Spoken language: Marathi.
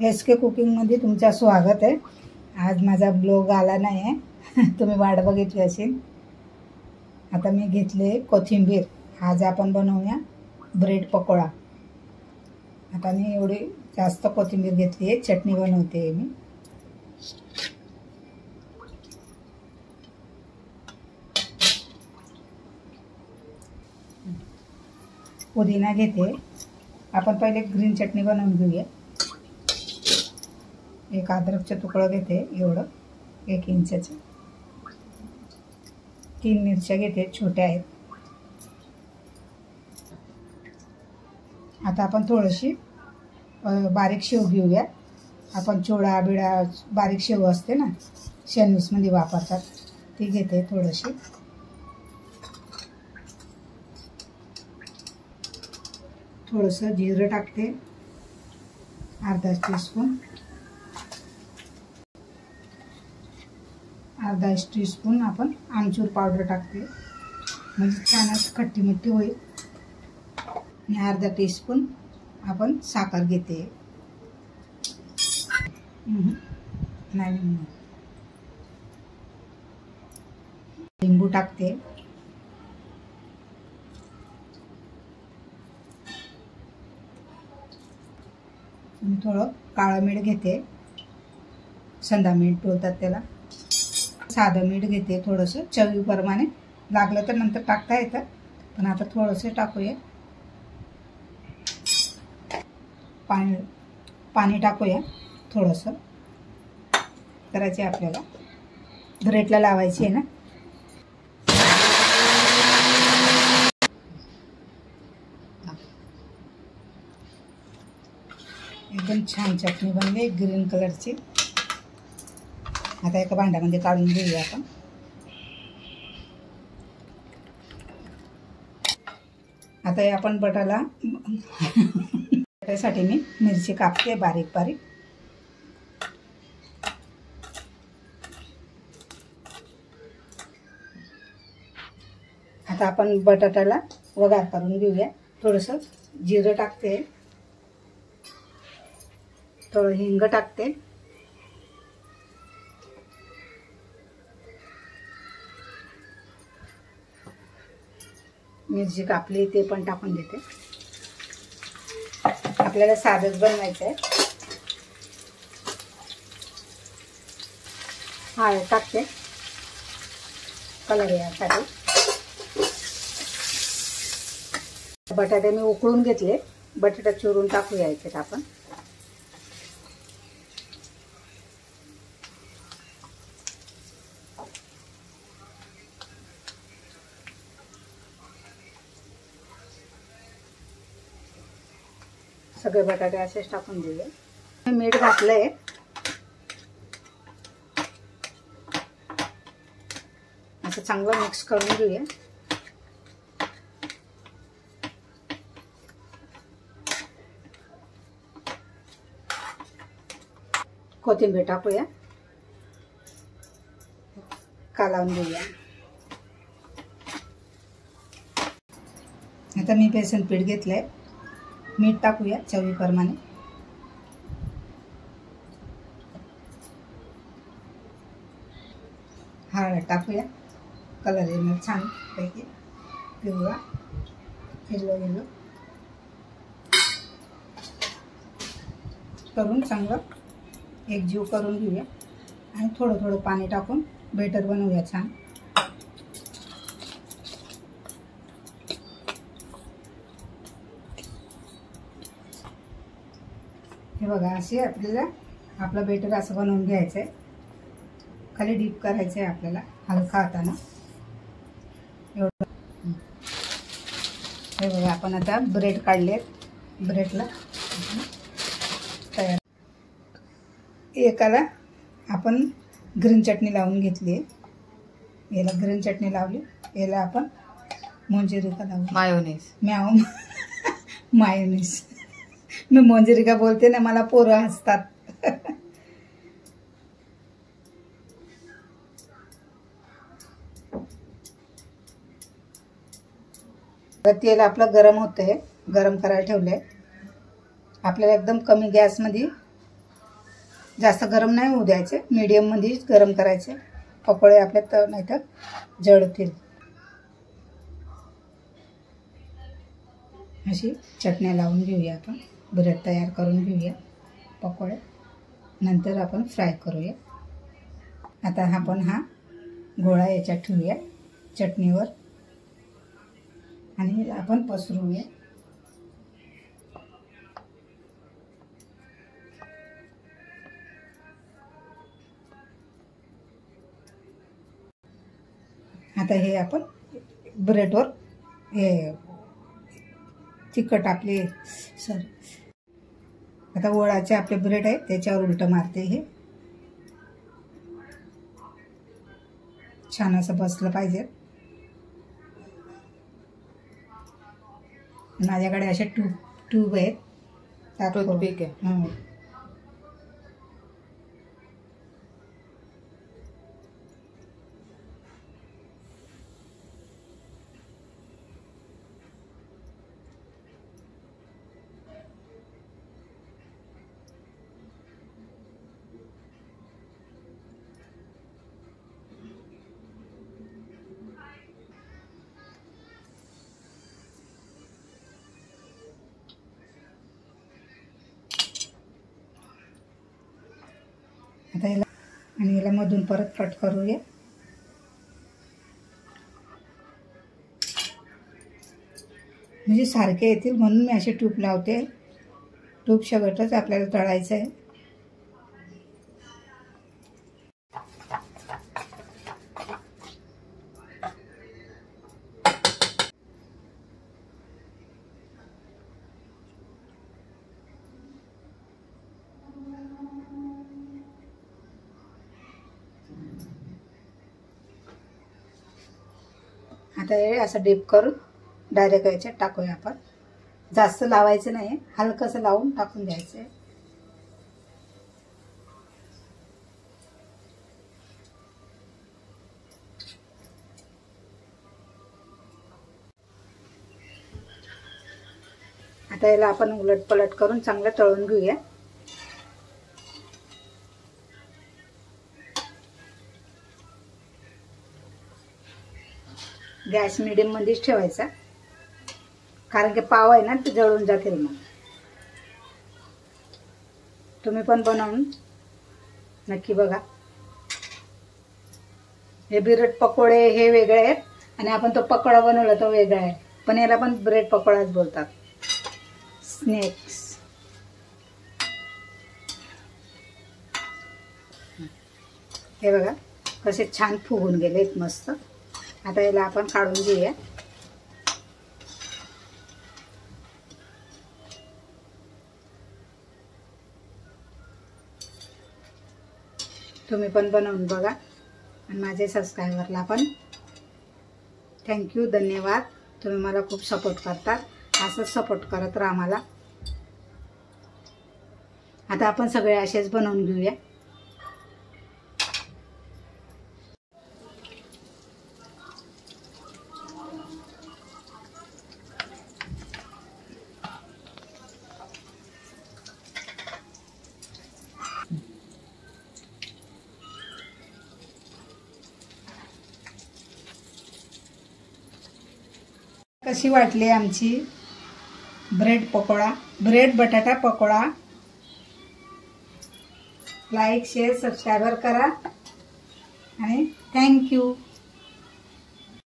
SK कुकिंगमध्ये तुमचं स्वागत आहे। आज माझा ब्लॉग आला नाही आहे, तुम्ही वाट बघितली असेल। आता मी घेतले कोथिंबीर। आज आपण बनवूया ब्रेड पकोडा। आता मी एवढी जास्त कोथिंबीर घेतली आहे, चटणी बनवते मी। पुदिना घेते। आपण पहिले ग्रीन चटणी बनवून घेऊया। एक अद्रकचा तुकडा घेते, एवढं 1 इंचाचं। 3 मिरच्या घेते, छोट्या आहेत। आता आपण थोडीशी बारीक शेव घेऊया। आपण चोडा बिडा बारीक शेव असते ना, सँडविचमध्ये वापरतात, ती घेते थोडीशी। थोडंसं जिरं टाकते, अर्धा टीस्पून। अर्धा टीस्पून आपण आमचूर पावडर टाकते, म्हणजे छान असं खट्टी मिठी होईल। आणि अर्धा टीस्पून आपण साखर घेते। लिंबू टाकते। थोडं काळं मीठ घेते, संधा मीठ बोलतात त्याला। साधं मीठ घेते, थोडंसं चवीप्रमाणे। लागलं तर नंतर टाकता येतं, पण आता थोडंसं टाकूया। पाणी टाकूया थोडंसं। करायचे आपल्याला, ब्रेडला लावायची आहे ना। एकदम छान चटणी बनली, ग्रीन कलरची। आता एका भांड्यामध्ये काढून घेऊया आपण। आता आपण बटाला बटाट्यासाठी मी मिरची कापते बारीक बारीक। आता आपण बटाट्याला वघार करून घेऊया। थोडंसं जिरं टाकते, थोडं हिंग टाकते, मिरची कापली ते पण टाकून देते। आपल्याला साधंच बनवायचं आहे। हळद टाकते कलर यासाठी। बटाटे मी उकळून घेतले, बटाटा चुरून टाकूया याच्यात आपण। सगळे बटाटे असेच टाकून देऊया। मीठ घातलंय, असं चांगलं मिक्स करून घेऊया। कोथिंबीर टाकूया, कालवून देऊया। आता मी बेसन पीठ घेतलंय, मीठ टाकूया चवीप्रमाणे। हळद टाकूया, कलर येणार छान पैकी, पिवळा येलो करून चांगलं एकजीव करून घेऊया। आणि थोडं थोडं पाणी टाकून बेटर बनवूया छान। हे बघा, असे आपल्याला आपलं बेटर असं बनवून घ्यायचं आहे। खाली डीप करायचं आहे आपल्याला हलका हाताने, एवढं। हे बघा, आपण आता ब्रेड काढले, ब्रेडला तयार। एकाला आपण ग्रीन चटणी लावून घेतली, याला ग्रीन चटणी लावली, याला आपण मोंजेरिका लावली, मायोनीज। मायोनीज मी मोंजेरिका बोलते ना, मला पोरं हसतात। तेल आपलं गरम होतंय, गरम करायला ठेवलंय। आपल्याला एकदम कमी गॅसमध्ये जास्त गरम नाही होऊ द्यायचे, मीडियममध्येच गरम करायचे. पकोडे आपले तर नाही तर जळतील. अशी चटण्या लावून घेऊया आपण. ब्रेड तयार करून घेऊया पकोडे. नंतर आपण फ्राय करूया. आता आपण हा गोळा याच्यात ठेवूया चटणीवर आणि आपण पसरूया. आता हे आपण ब्रेडवर हे तिखट आपले आता ओळाचे आपले ब्रेड आहे त्याच्यावर उलट मारते. हे छान असं बसलं पाहिजे. माझ्याकडे असे ट्यूब आहेत. टूथपिक आहे. आता याला आणि याला मधून परत कट करूया. म्हणजे सारखे येतील म्हणून मी असे ट्यूब लावते. ट्यूब शेवटच आपल्याला तळायचं आहे. आता हे असं डीप करून डायरेक्ट याच्यात टाकूया आपण. जास्त लावायचं नाही, हलकंसं लावून टाकून द्यायचं आहे. आता याला आपण उलट पलट करून चांगलं तळून घेऊया. गॅस मीडियम मध्येच ठेवायचा, कारण की पाव आहे ना ते जळून जातील. मग तुम्ही पण बनवून नक्की बघा. हे ब्रेड पकोडे हे वेगळे आहेत आणि आपण तो पकोडा बनवला तो वेगळा आहे, पण याला पण ब्रेड पकोडाच बोलतात. स्नॅक्स हे बघा कसे छान फुगून गेलेत मस्त. आता याला आपण काढून घेऊया. तुम्ही पण बनवून बघा आणि माझे सबस्क्रायबरला पण थँक्यू, धन्यवाद. तुम्ही मला खूप सपोर्ट करता. असंच सपोर्ट करत राहा मला. आता आपण सगळे असेच बनवून घेऊया. कशी वाटली आमची ब्रेड पकोडा, ब्रेड बटाटा पकोडा? लाईक शेअर सबस्क्राईब करा आणि थँक्यू.